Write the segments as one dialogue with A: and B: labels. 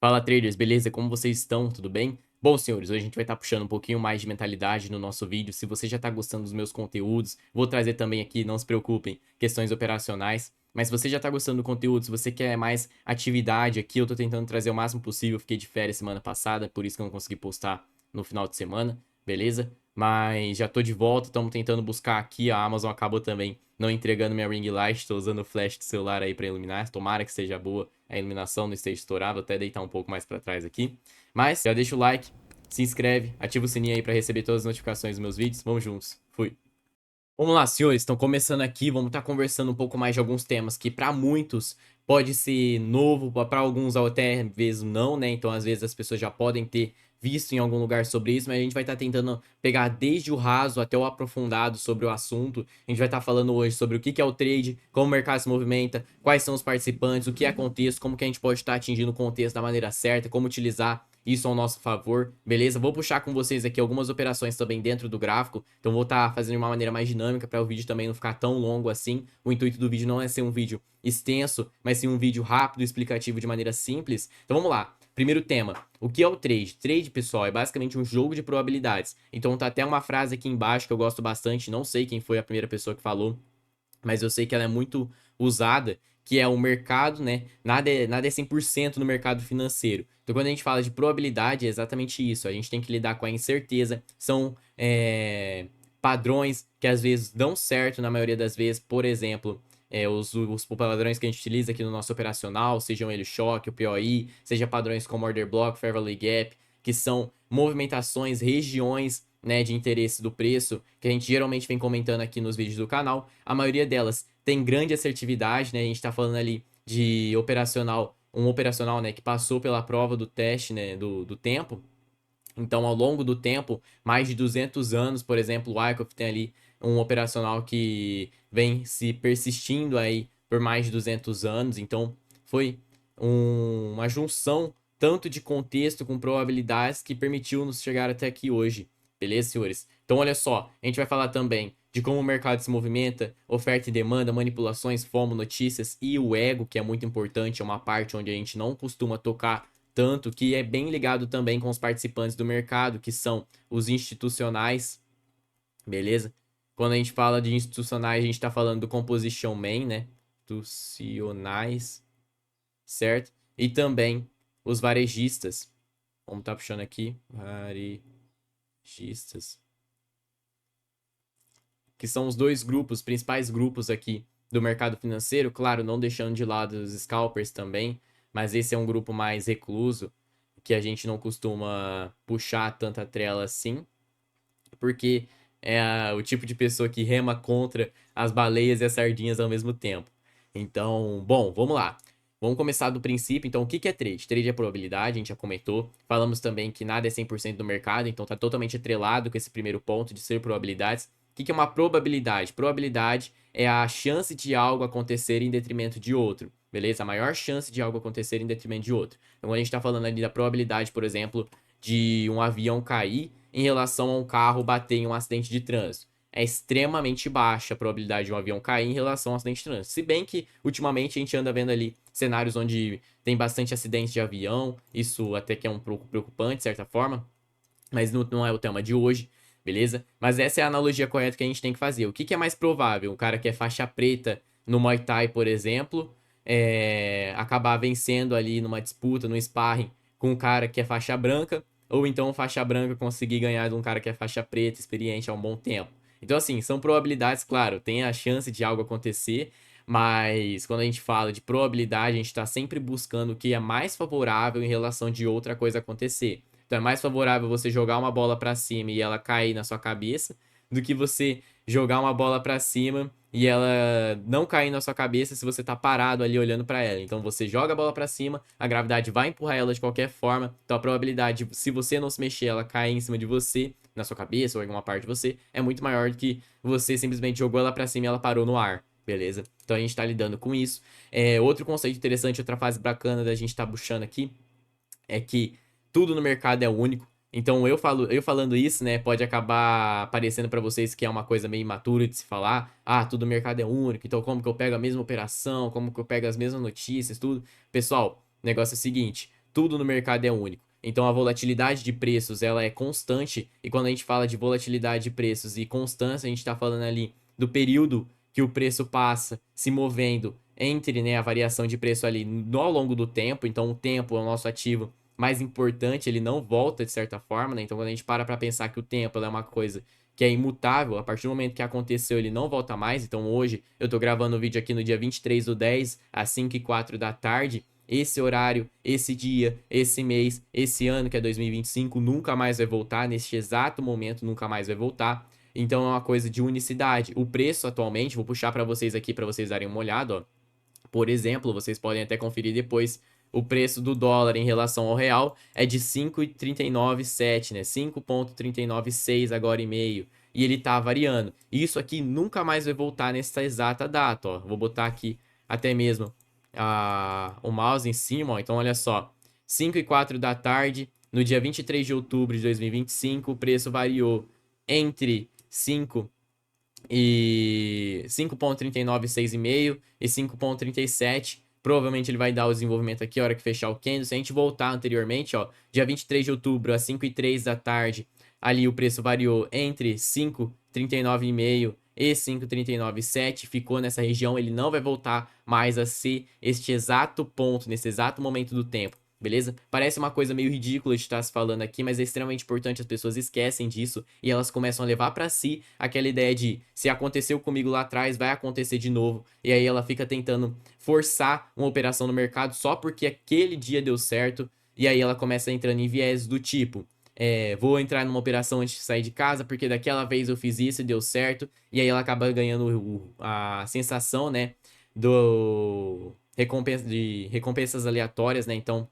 A: Fala traders, beleza? Como vocês estão? Tudo bem? Bom, senhores, hoje a gente vai estar puxando um pouquinho mais de mentalidade no nosso vídeo. Se você já está gostando dos meus conteúdos, vou trazer também aqui, não se preocupem, questões operacionais. Mas se você já está gostando do conteúdo, se você quer mais atividade aqui, eu estou tentando trazer o máximo possível. Fiquei de férias semana passada, por isso que eu não consegui postar no final de semana, beleza? Mas já tô de volta, estamos tentando buscar aqui. A Amazon acabou também não entregando minha ring light, tô usando o flash do celular aí para iluminar. Tomara que seja boa a iluminação, não esteja estourada. Vou até deitar um pouco mais para trás aqui. Mas já deixa o like, se inscreve, ativa o sininho aí para receber todas as notificações dos meus vídeos. Vamos juntos. Fui. Vamos lá, senhores, estão começando aqui, vamos estar conversando um pouco mais de alguns temas que para muitos pode ser novo, para alguns até mesmo não, né? Então, às vezes as pessoas já podem ter visto em algum lugar sobre isso, mas a gente vai estar tentando pegar desde o raso até o aprofundado sobre o assunto. A gente vai estar falando hoje sobre o que é o trade, como o mercado se movimenta, quais são os participantes, o que é contexto, como que a gente pode estar atingindo o contexto da maneira certa, como utilizar isso ao nosso favor, beleza? Vou puxar com vocês aqui algumas operações também dentro do gráfico, então vou estar fazendo de uma maneira mais dinâmica para o vídeo também não ficar tão longo assim. O intuito do vídeo não é ser um vídeo extenso, mas sim um vídeo rápido, explicativo de maneira simples. Então vamos lá. Primeiro tema, o que é o trade? Trade, pessoal, é basicamente um jogo de probabilidades. Então tá até uma frase aqui embaixo que eu gosto bastante, não sei quem foi a primeira pessoa que falou, mas eu sei que ela é muito usada, que é o mercado, né? Nada é 100% no mercado financeiro. Então, quando a gente fala de probabilidade, é exatamente isso. A gente tem que lidar com a incerteza. São padrões que às vezes dão certo na maioria das vezes. Por exemplo, os padrões que a gente utiliza aqui no nosso operacional, sejam ele o choque, o POI, seja padrões como Order Block, Fair Value Gap, que são movimentações, regiões, né, de interesse do preço, que a gente geralmente vem comentando aqui nos vídeos do canal. A maioria delas tem grande assertividade, né? A gente está falando ali de operacional, um operacional, né, que passou pela prova do teste, né, do tempo. Então, ao longo do tempo, mais de 200 anos, por exemplo, o Wyckoff tem ali um operacional que vem se persistindo aí por mais de 200 anos. Então, foi uma junção tanto de contexto com probabilidades que permitiu nos chegar até aqui hoje. Beleza, senhores? Então, olha só, a gente vai falar também de como o mercado se movimenta, oferta e demanda, manipulações, FOMO, notícias e o ego, que é muito importante, é uma parte onde a gente não costuma tocar tanto, que é bem ligado também com os participantes do mercado, que são os institucionais, beleza? Quando a gente fala de institucionais, a gente está falando do Composition Man, né? Institucionais, certo? E também os varejistas. Vamos tá puxando aqui. Varejistas. Que são os dois grupos, principais grupos aqui do mercado financeiro. Claro, não deixando de lado os scalpers também, mas esse é um grupo mais recluso, que a gente não costuma puxar tanta trela assim, porque é o tipo de pessoa que rema contra as baleias e as sardinhas ao mesmo tempo. Então, bom, vamos lá. Vamos começar do princípio. Então, o que é trade? Trade é probabilidade, a gente já comentou. Falamos também que nada é 100% do mercado, então está totalmente atrelado com esse primeiro ponto de ser probabilidades. O que é uma probabilidade? Probabilidade é a chance de algo acontecer em detrimento de outro, beleza? A maior chance de algo acontecer em detrimento de outro. Então, quando a gente está falando ali da probabilidade, por exemplo, de um avião cair em relação a um carro bater em um acidente de trânsito. É extremamente baixa a probabilidade de um avião cair em relação a um acidente de trânsito. Se bem que, ultimamente, a gente anda vendo ali cenários onde tem bastante acidente de avião, isso até que é um pouco preocupante, de certa forma, mas não é o tema de hoje, beleza? Mas essa é a analogia correta que a gente tem que fazer. O que é mais provável? Um cara que é faixa preta no Muay Thai, por exemplo, acabar vencendo ali numa disputa, no sparring, com um cara que é faixa branca, ou então faixa branca conseguir ganhar de um cara que é faixa preta, experiente há um bom tempo. Então, assim, são probabilidades, claro, tem a chance de algo acontecer, mas quando a gente fala de probabilidade, a gente está sempre buscando o que é mais favorável em relação de outra coisa acontecer. Então é mais favorável você jogar uma bola para cima e ela cair na sua cabeça do que você jogar uma bola para cima e ela não cair na sua cabeça se você tá parado ali olhando para ela. Então você joga a bola para cima, a gravidade vai empurrar ela de qualquer forma. Então a probabilidade, se você não se mexer, ela cair em cima de você, na sua cabeça ou em alguma parte de você, é muito maior do que você simplesmente jogou ela para cima e ela parou no ar. Beleza? Então a gente tá lidando com isso. Outro conceito interessante, outra fase bacana da gente tá puxando aqui é que tudo no mercado é único. Então eu falando isso, né, pode acabar parecendo para vocês que é uma coisa meio imatura de se falar, ah, tudo no mercado é único, então como que eu pego a mesma operação, como que eu pego as mesmas notícias, tudo. Pessoal, o negócio é o seguinte, tudo no mercado é único. Então a volatilidade de preços ela é constante, e quando a gente fala de volatilidade de preços e constância, a gente está falando ali do período que o preço passa se movendo entre, né, a variação de preço ali ao longo do tempo. Então o tempo é o nosso ativo mais importante, ele não volta de certa forma, né? Então quando a gente para pensar que o tempo é uma coisa que é imutável, a partir do momento que aconteceu ele não volta mais. Então hoje eu tô gravando o vídeo aqui no dia 23/10, às 5h04 da tarde. Esse horário, esse dia, esse mês, esse ano que é 2025 nunca mais vai voltar, neste exato momento nunca mais vai voltar. Então é uma coisa de unicidade. O preço atualmente, vou puxar para vocês aqui para vocês darem uma olhada, ó. Por exemplo, vocês podem até conferir depois, o preço do dólar em relação ao real é de 5,397, né? 5,396 agora e meio. E ele tá variando. Isso aqui nunca mais vai voltar nessa exata data, ó. Vou botar aqui até mesmo o mouse em cima, ó. Então olha só, 5h04 da tarde, no dia 23 de outubro de 2025, o preço variou entre 5,396,5 e 5,37. Provavelmente ele vai dar o desenvolvimento aqui a hora que fechar o candle. Se a gente voltar anteriormente, ó, dia 23 de outubro, às 5h03 da tarde, ali o preço variou entre 5,39,5 e 5,39,7. Ficou nessa região, ele não vai voltar mais a ser este exato ponto, nesse exato momento do tempo. Beleza? Parece uma coisa meio ridícula de estar se falando aqui, mas é extremamente importante, as pessoas esquecem disso e elas começam a levar pra si aquela ideia de se aconteceu comigo lá atrás, vai acontecer de novo. E aí ela fica tentando forçar uma operação no mercado só porque aquele dia deu certo. E aí ela começa entrando em viés do tipo, vou entrar numa operação antes de sair de casa porque daquela vez eu fiz isso e deu certo. E aí ela acaba ganhando a sensação, né, de recompensas aleatórias, né? Então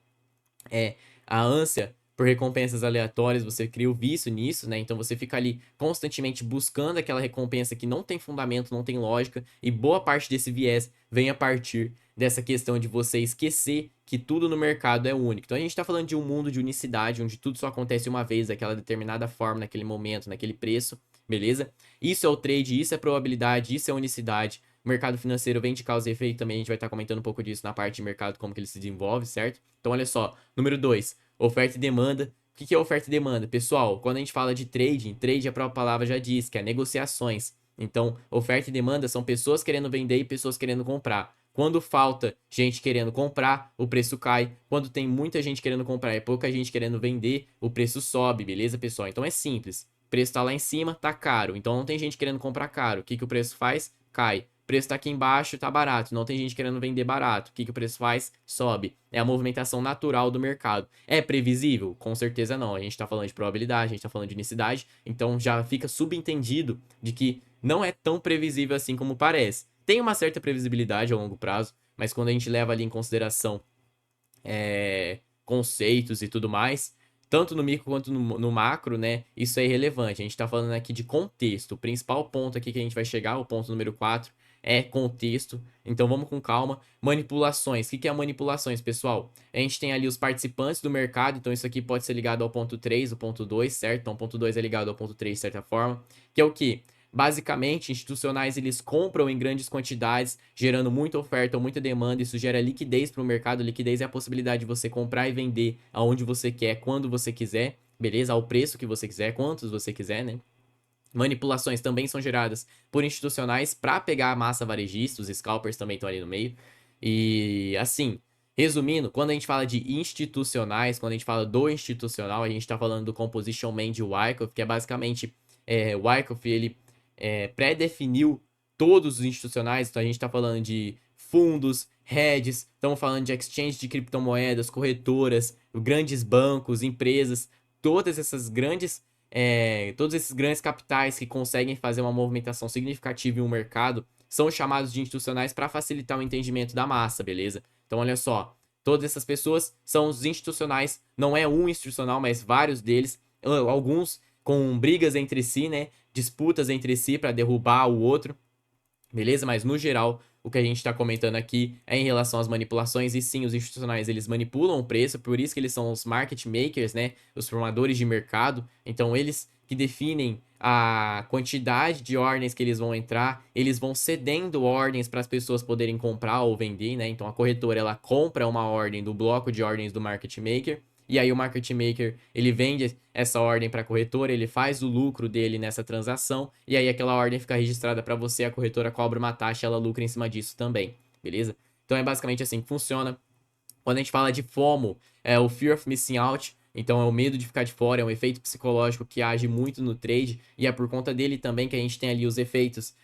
A: a ânsia por recompensas aleatórias, você cria o vício nisso, né? Então você fica ali constantemente buscando aquela recompensa que não tem fundamento, não tem lógica, e boa parte desse viés vem a partir dessa questão de você esquecer que tudo no mercado é único. Então a gente tá falando de um mundo de unicidade, onde tudo só acontece uma vez, daquela determinada forma, naquele momento, naquele preço, beleza? Isso é o trade, isso é probabilidade, isso é unicidade. O mercado financeiro vem de causa e efeito também, a gente vai estar comentando um pouco disso na parte de mercado, como que ele se desenvolve, certo? Então olha só, número 2, oferta e demanda. O que é oferta e demanda? Pessoal, quando a gente fala de trading, trade a própria palavra já diz, que é negociações. Então, oferta e demanda são pessoas querendo vender e pessoas querendo comprar. Quando falta gente querendo comprar, o preço cai. Quando tem muita gente querendo comprar e pouca gente querendo vender, o preço sobe, beleza, pessoal? Então é simples. O preço tá lá em cima, tá caro. Então não tem gente querendo comprar caro. O que o preço faz? Cai. O preço tá aqui embaixo, tá barato. Não tem gente querendo vender barato. O que o preço faz? Sobe. É a movimentação natural do mercado. É previsível? Com certeza não. A gente tá falando de probabilidade, a gente tá falando de unicidade. Então já fica subentendido de que não é tão previsível assim como parece. Tem uma certa previsibilidade a longo prazo, mas quando a gente leva ali em consideração conceitos e tudo mais, tanto no micro quanto no macro, né? Isso é irrelevante. A gente tá falando aqui de contexto. O principal ponto aqui que a gente vai chegar, o ponto número 4, é contexto. Então vamos com calma. Manipulações. O que é manipulações, pessoal? A gente tem ali os participantes do mercado. Então isso aqui pode ser ligado ao ponto 3, o ponto 2, certo? Então o ponto 2 é ligado ao ponto 3 de certa forma. Que é o quê? Basicamente, institucionais eles compram em grandes quantidades, gerando muita oferta ou muita demanda. Isso gera liquidez para o mercado. Liquidez é a possibilidade de você comprar e vender aonde você quer, quando você quiser, beleza? Ao preço que você quiser, quantos você quiser, né? Manipulações também são geradas por institucionais para pegar a massa varejista, os scalpers também estão ali no meio. E assim, resumindo, quando a gente fala de institucionais, quando a gente fala do institucional, a gente está falando do Composition Man de Wyckoff, que é basicamente Wyckoff, ele pré-definiu todos os institucionais. Então a gente está falando de fundos, hedges, estamos falando de exchange de criptomoedas, corretoras, grandes bancos, empresas, todas essas grandes todos esses grandes capitais que conseguem fazer uma movimentação significativa em um mercado são chamados de institucionais para facilitar o entendimento da massa, beleza? Então olha só, todas essas pessoas são os institucionais, não é um institucional, mas vários deles, alguns com brigas entre si, né? Disputas entre si para derrubar o outro, beleza? Mas no geral, o que a gente está comentando aqui é em relação às manipulações, e sim, os institucionais eles manipulam o preço, por isso que eles são os market makers, né? Os formadores de mercado. Então eles que definem a quantidade de ordens que eles vão entrar, eles vão cedendo ordens para as pessoas poderem comprar ou vender, né? Então a corretora ela compra uma ordem do bloco de ordens do market maker, e aí o market maker ele vende essa ordem para a corretora, ele faz o lucro dele nessa transação, e aí aquela ordem fica registrada para você, a corretora cobra uma taxa, ela lucra em cima disso também, beleza? Então é basicamente assim que funciona. Quando a gente fala de FOMO, é o Fear of Missing Out, então é o medo de ficar de fora, é um efeito psicológico que age muito no trade, e é por conta dele também que a gente tem ali os efeitos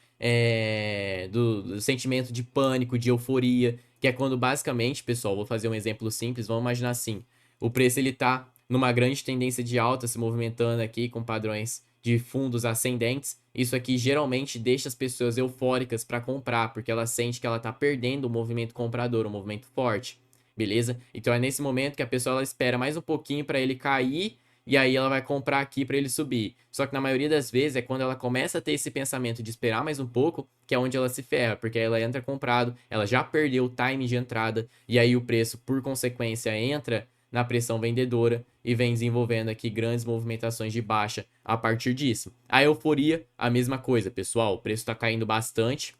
A: do sentimento de pânico, de euforia, que é quando basicamente, pessoal, vou fazer um exemplo simples, vamos imaginar assim, o preço ele tá numa grande tendência de alta, se movimentando aqui com padrões de fundos ascendentes, isso aqui geralmente deixa as pessoas eufóricas para comprar, porque ela sente que ela tá perdendo o movimento comprador, um movimento forte. Beleza? Então é nesse momento que a pessoa ela espera mais um pouquinho para ele cair e aí ela vai comprar aqui para ele subir. Só que na maioria das vezes é quando ela começa a ter esse pensamento de esperar mais um pouco, que é onde ela se ferra, porque aí ela entra comprado, ela já perdeu o time de entrada e aí o preço, por consequência, entra na pressão vendedora e vem desenvolvendo aqui grandes movimentações de baixa a partir disso. A euforia, a mesma coisa, pessoal. O preço está caindo bastante,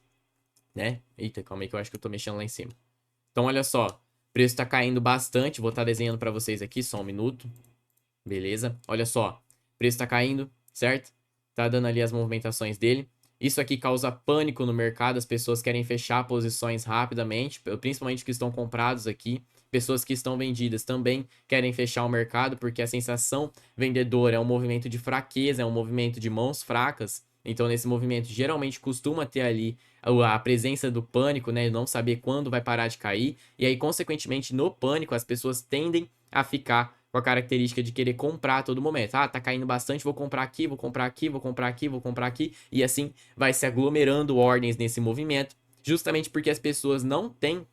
A: né? Eita, calma aí que eu acho que eu tô mexendo lá em cima. Então, olha só, o preço está caindo bastante. Vou estar desenhando para vocês aqui, só um minuto. Beleza? Olha só, o preço está caindo, certo? Tá dando ali as movimentações dele. Isso aqui causa pânico no mercado, as pessoas querem fechar posições rapidamente, principalmente que estão comprados aqui. Pessoas que estão vendidas também querem fechar o mercado, porque a sensação vendedora é um movimento de fraqueza, é um movimento de mãos fracas. Então, nesse movimento, geralmente costuma ter ali a presença do pânico, né? Não saber quando vai parar de cair. E aí, consequentemente, no pânico, as pessoas tendem a ficar com a característica de querer comprar a todo momento. Ah, tá caindo bastante, vou comprar aqui, vou comprar aqui, vou comprar aqui, vou comprar aqui. E assim vai se aglomerando ordens nesse movimento, justamente porque as pessoas não têm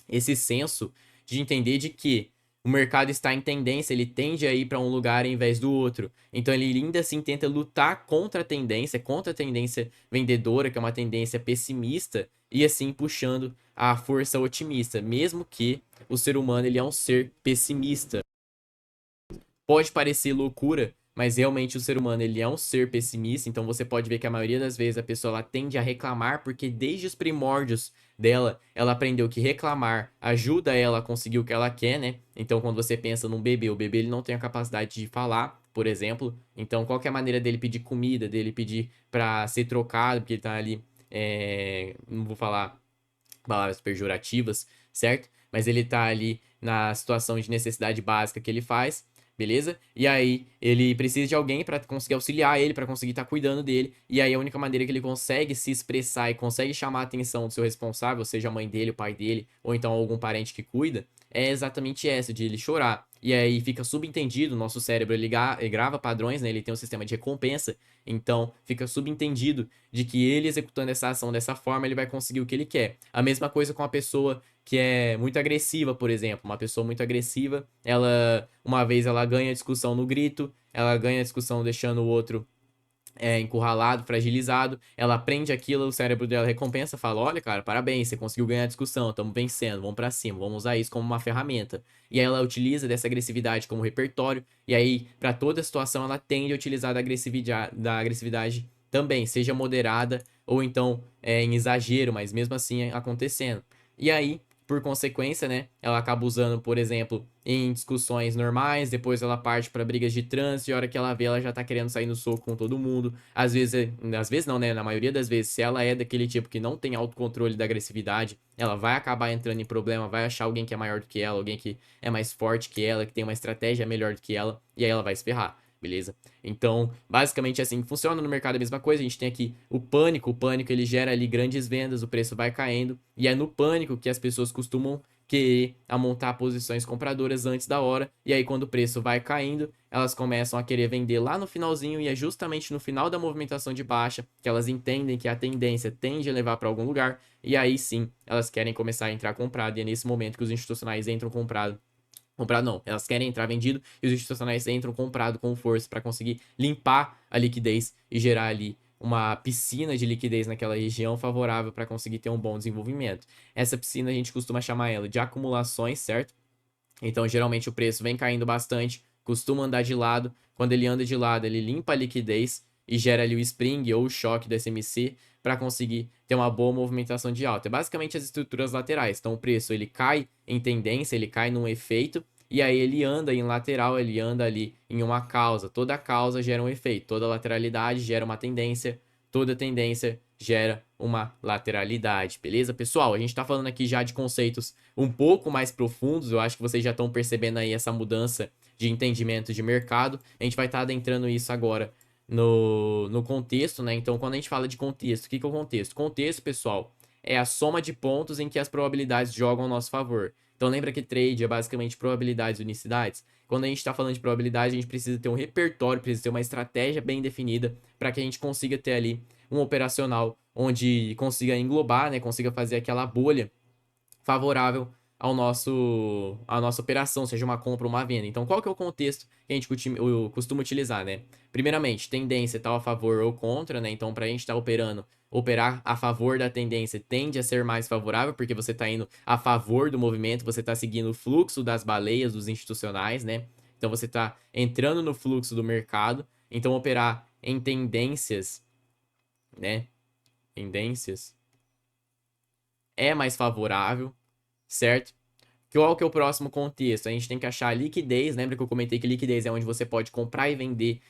A: esse senso de entender de que o mercado está em tendência, ele tende a ir para um lugar em vez do outro. Então ele ainda assim tenta lutar contra a tendência vendedora, que é uma tendência pessimista, e assim puxando a força otimista, mesmo que o ser humano ele é um ser pessimista. Pode parecer loucura, mas realmente o ser humano ele é um ser pessimista, então você pode ver que a maioria das vezes a pessoa ela tende a reclamar porque desde os primórdios dela, ela aprendeu que reclamar ajuda ela a conseguir o que ela quer, né? Então quando você pensa num bebê, o bebê ele não tem a capacidade de falar, por exemplo, então qual que é a maneira dele pedir comida, dele pedir para ser trocado, porque ele tá ali, não vou falar palavras pejorativas, certo? Mas ele tá ali na situação de necessidade básica que ele faz, beleza? E aí ele precisa de alguém para conseguir auxiliar ele, para conseguir estar cuidando dele. E aí a única maneira que ele consegue se expressar e consegue chamar a atenção do seu responsável, seja a mãe dele, o pai dele, ou então algum parente que cuida, é exatamente essa, de ele chorar. E aí fica subentendido, o nosso cérebro ele grava padrões, né? Ele tem um sistema de recompensa, então fica subentendido de que ele executando essa ação dessa forma, ele vai conseguir o que ele quer. A mesma coisa com a pessoa que é muito agressiva, por exemplo. Uma pessoa muito agressiva, ela uma vez ela ganha discussão no grito, ela ganha discussão deixando o outro encurralado, fragilizado, ela aprende aquilo, o cérebro dela recompensa, fala, olha, cara, parabéns, você conseguiu ganhar a discussão, estamos vencendo, vamos pra cima, vamos usar isso como uma ferramenta. E aí ela utiliza dessa agressividade como repertório, e aí, para toda situação, ela tende a utilizar da agressividade também, seja moderada ou então em exagero, mas mesmo assim acontecendo. E aí, por consequência, né, ela acaba usando, por exemplo, em discussões normais, depois ela parte para brigas de trânsito, e a hora que ela vê, ela já tá querendo sair no soco com todo mundo. Às vezes não, né, na maioria das vezes, se ela é daquele tipo que não tem autocontrole da agressividade, ela vai acabar entrando em problema, vai achar alguém que é maior do que ela, alguém que é mais forte que ela, que tem uma estratégia melhor do que ela, e aí ela vai se ferrar. Beleza? Então, basicamente assim que funciona no mercado é a mesma coisa. A gente tem aqui o pânico ele gera ali grandes vendas, o preço vai caindo, e é no pânico que as pessoas costumam querer a montar posições compradoras antes da hora, e aí quando o preço vai caindo, elas começam a querer vender lá no finalzinho, e é justamente no final da movimentação de baixa que elas entendem que a tendência tende a levar para algum lugar, e aí sim elas querem começar a entrar comprado, e é nesse momento que os institucionais entram comprado. Comprado não, elas querem entrar vendido e os institucionais entram comprado com força para conseguir limpar a liquidez e gerar ali uma piscina de liquidez naquela região favorável para conseguir ter um bom desenvolvimento. Essa piscina a gente costuma chamar ela de acumulações, certo? Então, geralmente o preço vem caindo bastante, costuma andar de lado. Quando ele anda de lado, ele limpa a liquidez e gera ali o spring ou o choque do SMC para conseguir ter uma boa movimentação de alta. É basicamente as estruturas laterais. Então o preço ele cai em tendência, ele cai num efeito e aí ele anda em lateral, ele anda ali em uma causa. Toda causa gera um efeito, toda lateralidade gera uma tendência, toda tendência gera uma lateralidade, beleza, pessoal? A gente tá falando aqui já de conceitos um pouco mais profundos, eu acho que vocês já estão percebendo aí essa mudança de entendimento de mercado. A gente vai estar adentrando isso agora no contexto, né? Então, quando a gente fala de contexto, o que é o contexto? Contexto, pessoal, é a soma de pontos em que as probabilidades jogam ao nosso favor. Então, lembra que trade é basicamente probabilidades e unicidades? Quando a gente está falando de probabilidade, a gente precisa ter um repertório, precisa ter uma estratégia bem definida para que a gente consiga ter ali um operacional onde consiga englobar, né? Consiga fazer aquela bolha favorável à nossa operação, seja uma compra ou uma venda. Então, qual que é o contexto que a gente costuma utilizar, né? Primeiramente, tendência tal a favor ou contra, né? Então, para a gente estar operar a favor da tendência tende a ser mais favorável, porque você está indo a favor do movimento, você está seguindo o fluxo das baleias, dos institucionais, né? Então, você está entrando no fluxo do mercado. Então, operar em tendências, né? Tendências é mais favorável, certo? Qual que é o próximo contexto? A gente tem que achar a liquidez. Lembra que eu comentei que liquidez é onde você pode comprar e vender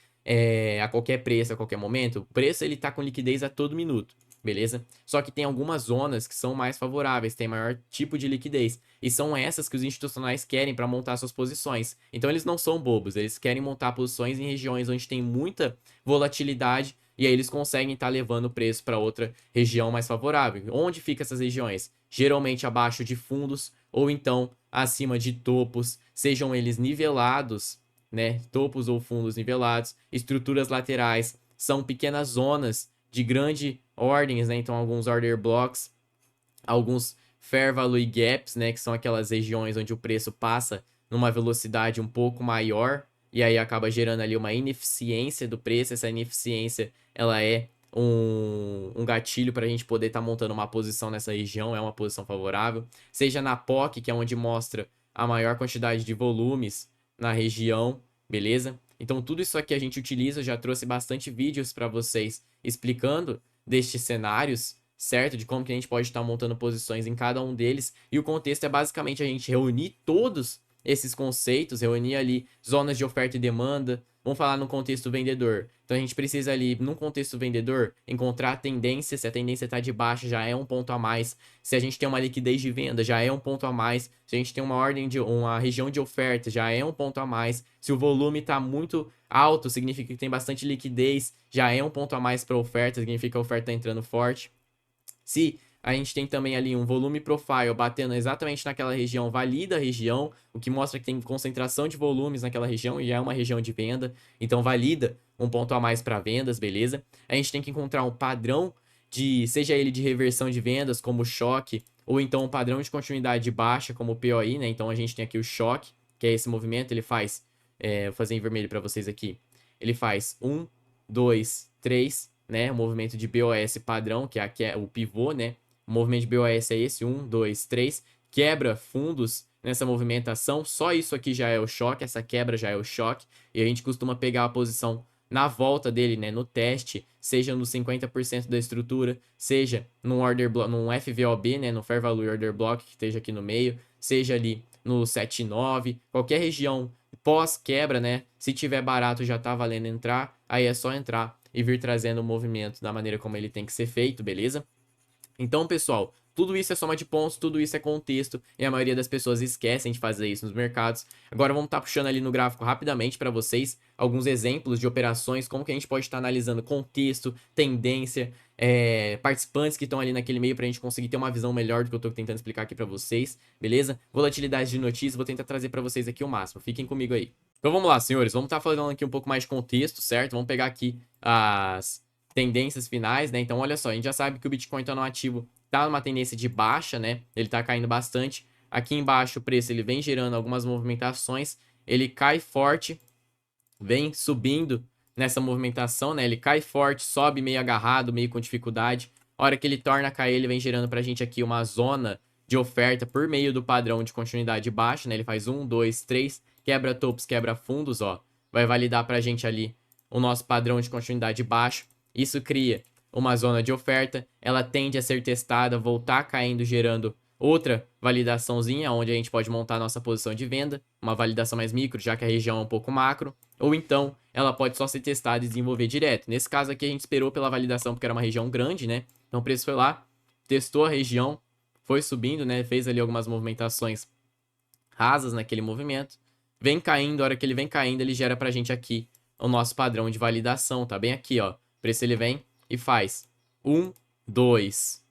A: a qualquer preço, a qualquer momento? O preço ele tá com liquidez a todo minuto, beleza? Só que tem algumas zonas que são mais favoráveis, tem maior tipo de liquidez. E são essas que os institucionais querem para montar suas posições. Então eles não são bobos, eles querem montar posições em regiões onde tem muita volatilidade e aí eles conseguem estar levando o preço para outra região mais favorável. Onde ficam essas regiões? Geralmente abaixo de fundos ou então acima de topos, sejam eles nivelados, né? Topos ou fundos nivelados, estruturas laterais, são pequenas zonas de grande ordens, né? Então alguns order blocks, alguns fair value gaps, né? Que são aquelas regiões onde o preço passa numa velocidade um pouco maior e aí acaba gerando ali uma ineficiência do preço. Essa ineficiência, ela é um gatilho para a gente poder estar montando uma posição nessa região, é uma posição favorável. Seja na POC, que é onde mostra a maior quantidade de volumes na região, beleza? Então tudo isso aqui a gente utiliza, eu já trouxe bastante vídeos para vocês explicando destes cenários, certo? De como que a gente pode estar montando posições em cada um deles. E o contexto é basicamente a gente reunir todos esses conceitos, reunir ali zonas de oferta e demanda. Vamos falar no contexto vendedor. Então a gente precisa ali, num contexto vendedor, encontrar a tendência. Se a tendência está de baixa, já é um ponto a mais. Se a gente tem uma liquidez de venda, já é um ponto a mais. Se a gente tem uma região de oferta, já é um ponto a mais. Se o volume está muito alto, significa que tem bastante liquidez, já é um ponto a mais para a oferta, significa que a oferta está entrando forte. Se a gente tem também ali um volume profile batendo exatamente naquela região, valida a região, o que mostra que tem concentração de volumes naquela região e é uma região de venda, então valida um ponto a mais para vendas, beleza? A gente tem que encontrar um padrão seja ele de reversão de vendas, como choque, ou então um padrão de continuidade baixa, como o POI, né? Então a gente tem aqui o choque, que é esse movimento, ele faz, vou fazer em vermelho para vocês aqui, ele faz 1, 2, 3, né? O movimento de BOS padrão, que é o pivô, né? O movimento de BOS é esse, 1, 2, 3. Quebra fundos nessa movimentação. Só isso aqui já é o choque, essa quebra já é o choque. E a gente costuma pegar a posição na volta dele, né? No teste, seja no 50% da estrutura, seja num FVOB, né? No Fair Value Order Block, que esteja aqui no meio, seja ali no 7,9, qualquer região pós-quebra, né? Se tiver barato já tá valendo entrar, aí é só entrar e vir trazendo o movimento da maneira como ele tem que ser feito, beleza? Então, pessoal, tudo isso é soma de pontos, tudo isso é contexto, e a maioria das pessoas esquecem de fazer isso nos mercados. Agora vamos estar puxando ali no gráfico rapidamente para vocês alguns exemplos de operações, como que a gente pode estar analisando contexto, tendência, participantes que estão ali naquele meio para a gente conseguir ter uma visão melhor do que eu estou tentando explicar aqui para vocês, beleza? Volatilidade de notícias, vou tentar trazer para vocês aqui o máximo, fiquem comigo aí. Então vamos lá, senhores, vamos estar falando aqui um pouco mais de contexto, certo? Vamos pegar aqui as tendências finais, né? Então, olha só, a gente já sabe que o Bitcoin está no ativo, tá numa tendência de baixa, né? Ele tá caindo bastante. Aqui embaixo o preço ele vem gerando algumas movimentações, ele cai forte, vem subindo nessa movimentação, né? Ele cai forte, sobe meio agarrado, meio com dificuldade. A hora que ele torna a cair, ele vem gerando pra gente aqui uma zona de oferta por meio do padrão de continuidade baixa, né? Ele faz 1, 2, 3 quebra topos, quebra fundos, ó. Vai validar pra gente ali o nosso padrão de continuidade baixo. Isso cria uma zona de oferta, ela tende a ser testada, voltar caindo, gerando outra validaçãozinha, onde a gente pode montar nossa posição de venda, uma validação mais micro, já que a região é um pouco macro, ou então ela pode só ser testada e desenvolver direto. Nesse caso aqui a gente esperou pela validação porque era uma região grande, né? Então o preço foi lá, testou a região, foi subindo, né? Fez ali algumas movimentações rasas naquele movimento, vem caindo, a hora que ele vem caindo, ele gera pra gente aqui o nosso padrão de validação, tá bem aqui, ó. O preço ele vem e faz 1, 2,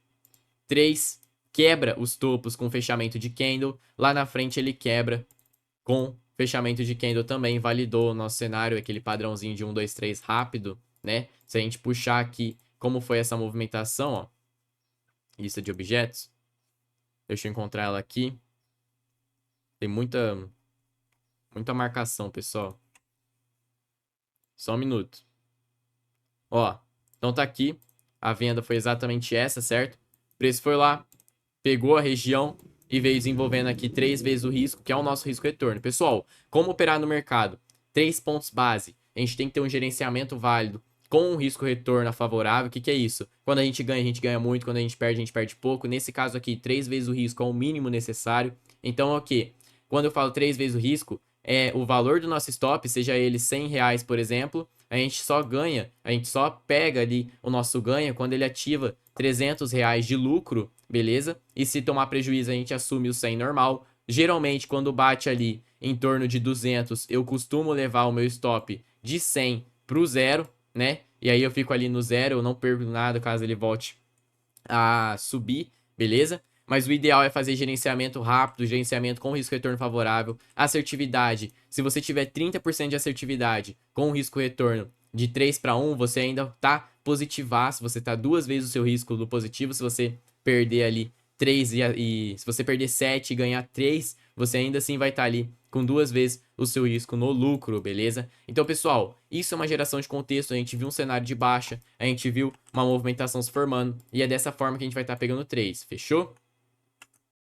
A: 3, quebra os topos com fechamento de candle, lá na frente ele quebra com fechamento de candle também, validou o nosso cenário, aquele padrãozinho de 1, 2, 3 rápido, né? Se a gente puxar aqui como foi essa movimentação, ó, lista de objetos, deixa eu encontrar ela aqui, tem muita marcação, pessoal. Só um minuto. Ó, então tá aqui. A venda foi exatamente essa, certo? O preço foi lá, pegou a região e veio desenvolvendo aqui 3 vezes o risco, que é o nosso risco retorno. Pessoal, como operar no mercado? 3 pontos base. A gente tem que ter um gerenciamento válido com um risco retorno favorável. O que é isso? Quando a gente ganha muito. Quando a gente perde pouco. Nesse caso aqui, 3 vezes o risco é o mínimo necessário. Então é o quê? Quando eu falo 3 vezes o risco, é o valor do nosso stop, seja ele R$ 100, por exemplo, a gente só ganha, a gente só pega ali o nosso ganho quando ele ativa R$ 300 de lucro, beleza? E se tomar prejuízo, a gente assume o 100 normal. Geralmente, quando bate ali em torno de 200, eu costumo levar o meu stop de 100 para o zero, né? E aí eu fico ali no zero, eu não perco nada caso ele volte a subir, beleza? Mas o ideal é fazer gerenciamento rápido, gerenciamento com risco retorno favorável, assertividade. Se você tiver 30% de assertividade com risco retorno de 3 para 1, você ainda tá positivaço, você tá 2 vezes o seu risco do positivo. Se você perder ali 3 e se você perder 7 e ganhar 3, você ainda assim vai estar ali com 2 vezes o seu risco no lucro, beleza? Então, pessoal, isso é uma geração de contexto. A gente viu um cenário de baixa, a gente viu uma movimentação se formando, e é dessa forma que a gente vai estar pegando trades, fechou?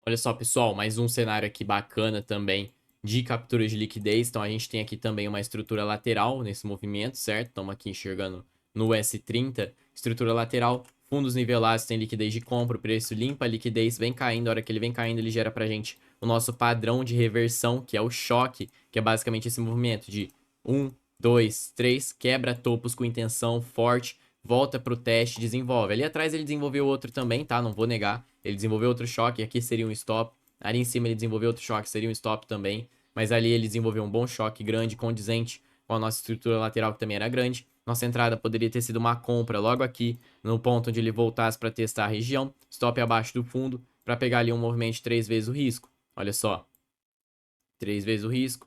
A: Olha só, pessoal, mais um cenário aqui bacana também de captura de liquidez. Então, a gente tem aqui também uma estrutura lateral nesse movimento, certo? Estamos aqui enxergando no S30, estrutura lateral, fundos nivelados, tem liquidez de compra, o preço limpa a liquidez, vem caindo, a hora que ele vem caindo, ele gera pra gente o nosso padrão de reversão, que é o choque, que é basicamente esse movimento de 1, 2, 3, quebra topos com intenção forte, volta pro teste, desenvolve. Ali atrás ele desenvolveu outro também, tá? Não vou negar. Ele desenvolveu outro choque, aqui seria um stop. Ali em cima ele desenvolveu outro choque, seria um stop também. Mas ali ele desenvolveu um bom choque grande, condizente com a nossa estrutura lateral, que também era grande. Nossa entrada poderia ter sido uma compra logo aqui, no ponto onde ele voltasse para testar a região. Stop abaixo do fundo, para pegar ali um movimento de 3 vezes o risco. Olha só. 3 vezes o risco.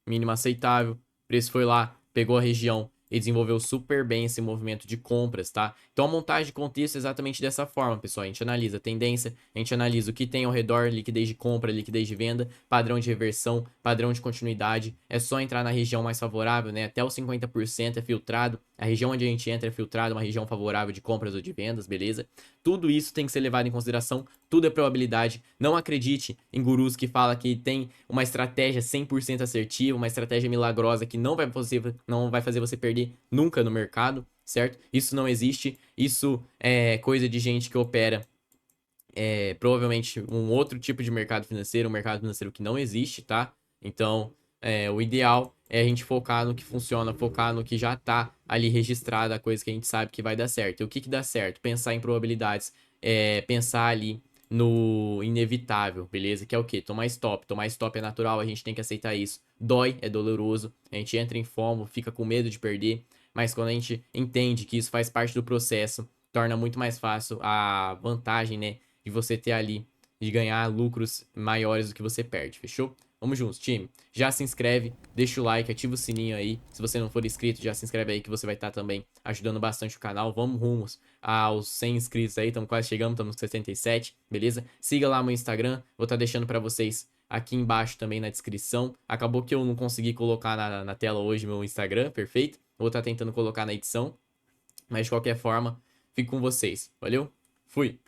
A: Mínimo aceitável. O preço foi lá, pegou a região e desenvolveu super bem esse movimento de compras, tá? Então a montagem de contexto é exatamente dessa forma, pessoal. A gente analisa a tendência, a gente analisa o que tem ao redor, liquidez de compra, liquidez de venda, padrão de reversão, padrão de continuidade. É só entrar na região mais favorável, né? Até os 50% é filtrado. A região onde a gente entra é filtrado, uma região favorável de compras ou de vendas, beleza? Tudo isso tem que ser levado em consideração, tudo é probabilidade. Não acredite em gurus que falam que tem uma estratégia 100% assertiva, uma estratégia milagrosa que não vai fazer você perder nunca no mercado, certo? Isso não existe, isso é coisa de gente que opera provavelmente um outro tipo de mercado financeiro, um mercado financeiro que não existe, tá? Então, o ideal é a gente focar no que funciona, focar no que já tá ali registrado, a coisa que a gente sabe que vai dar certo. E o que que dá certo? Pensar em probabilidades, pensar ali no inevitável, beleza? Que é o quê? Tomar stop. Tomar stop é natural, a gente tem que aceitar isso. Dói, é doloroso, a gente entra em FOMO, fica com medo de perder, mas quando a gente entende que isso faz parte do processo, torna muito mais fácil a vantagem, né? De você ter ali, de ganhar lucros maiores do que você perde, fechou? Vamos juntos, time. Já se inscreve, deixa o like, ativa o sininho aí. Se você não for inscrito, já se inscreve aí que você vai estar também ajudando bastante o canal. Vamos rumos aos 100 inscritos aí, estamos quase chegando, estamos com 67, beleza? Siga lá meu Instagram, vou estar deixando para vocês aqui embaixo também na descrição. Acabou que eu não consegui colocar na tela hoje meu Instagram, perfeito? Vou estar tentando colocar na edição, mas de qualquer forma, fico com vocês. Valeu? Fui!